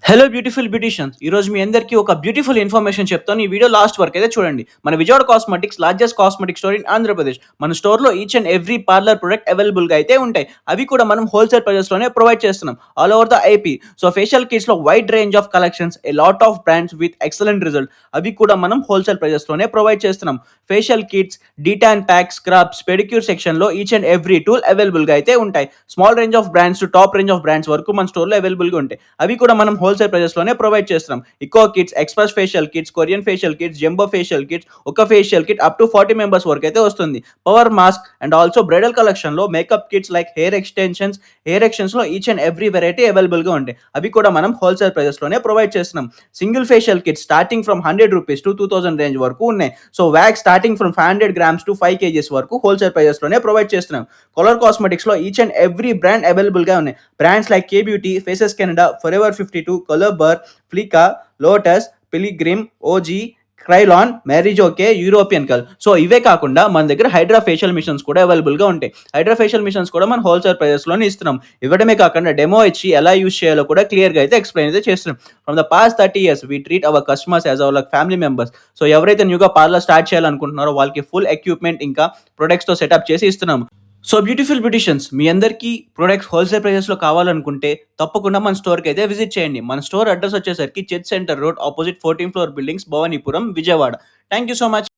Hello beautiful beauticians ఈరోజు మీ అందరికీ ఒక బ్యూటిఫుల్ ఇన్ఫర్మేషన్ చెప్తాను. ఈ వీడియో లాస్ట్ వరకు అయితే చూడండి. మన Vijayawada cosmetics largest cosmetic store in Andhra Pradesh. మన స్టోర్లో each and every parlour product అవైలబుల్గా అయితే ఉంటాయి. అవి కూడా మనం హోల్సేల్ ప్రైజెస్లోనే ప్రొవైడ్ చేస్తున్నాం all over the AP. So facial కిట్స్లో wide range of collections, a lot of brands with excellent result. అవి కూడా మనం హోల్సేల్ ప్రైజెస్లోనే ప్రొవైడ్ చేస్తున్నాం. Facial kits, detan pack, scrubs, pedicure సెక్షన్లో ఈచ్ అండ్ ఎవ్రీ టూల్ అవైలబుల్గా అయితే ఉంటాయి. Small range of brands to top range of brands వరకు మన స్టోర్లో అవైలబుల్గా ఉంటాయి. అవి కూడా మనం హోల్సేల్ ప్రైజెస్లోనే ప్రొవైడ్ చేస్తున్నాం. Eco kits, express facial kits, Korean facial kits, jumbo facial kits, ఒక facial kit up to 40 members వరకు అయితే వస్తుంది. Power mask and also bridal కలెక్షన్‌లో makeup kits like hair extensions, hair ఎక్స్‌టెన్షన్స్‌లో ఈచ్ అండ్ ఎవ్రీ వెరైటీ అవైలబుల్‌గా ఉంటాయి. అవి కూడా మనం హోల్సేల్ ప్రైజెస్‌లోనే ప్రొవైడ్ చేస్తున్నాం. Single facial kit starting from ₹100 to 2000 range వరకు ఉన్నాయి. So wax starting from 500 grams to 5 kgs వరకు హోల్సేల్ ప్రైజెస్‌లోనే ప్రొవైడ్ చేస్తున్నాం. కలర్ కాస్మెటిక్స్‌లో ఈచ్ అండ్ ఎవ్రీ బ్రాండ్ అవైలబుల్‌గా ఉన్నాయి. Brands like K beauty, Faces Canada, Forever 52, Colorbar, Flicka, Lotus, Pilgrim, OG, Cryolan, మ్యారిజోకే, European కల్. సో ఇవే కాకుండా మన దగ్గర హైడ్రా ఫేషియల్ మిషన్స్ కూడా అవైలబుల్గా ఉంటాయి. హైడ్రా ఫేషియల్ మిషన్స్ కూడా మనం హోల్సేల్ ప్రైజెస్లోనే ఇస్తున్నాం. ఇవ్వడమే కాకుండా డెమో ఇచ్చి ఎలా యూస్ చేయాలో కూడా క్లియర్గా అయితే ఎక్స్ప్లెయిన్ అయితే చేస్తున్నాం. From the past 30 years we treat our customers as our like family members. So ఎవరైతే న్యూగా పార్లర్ స్టార్ట్ చేయాలనుకుంటున్నారో వాళ్ళకి ఫుల్ ఎక్విప్మెంట్ ఇంకా ప్రొడక్ట్స్తో సెటప్ చేసి ఇస్తున్నాము. సో బ్యూటిఫుల్ బ్యూటిషియన్స్, మీ అందరికీ ప్రొడక్ట్స్ హోల్సేల్ ప్రైజెస్లో కావాలనుకుంటే తప్పకుండా మన స్టోర్కి అయితే విజిట్ చేయండి. మన స్టోర్ అడ్రస్ వచ్చేసరికి church centre road opposite 14th floor buildings, Bhavanipuram, Vijayawada. Thank you so much.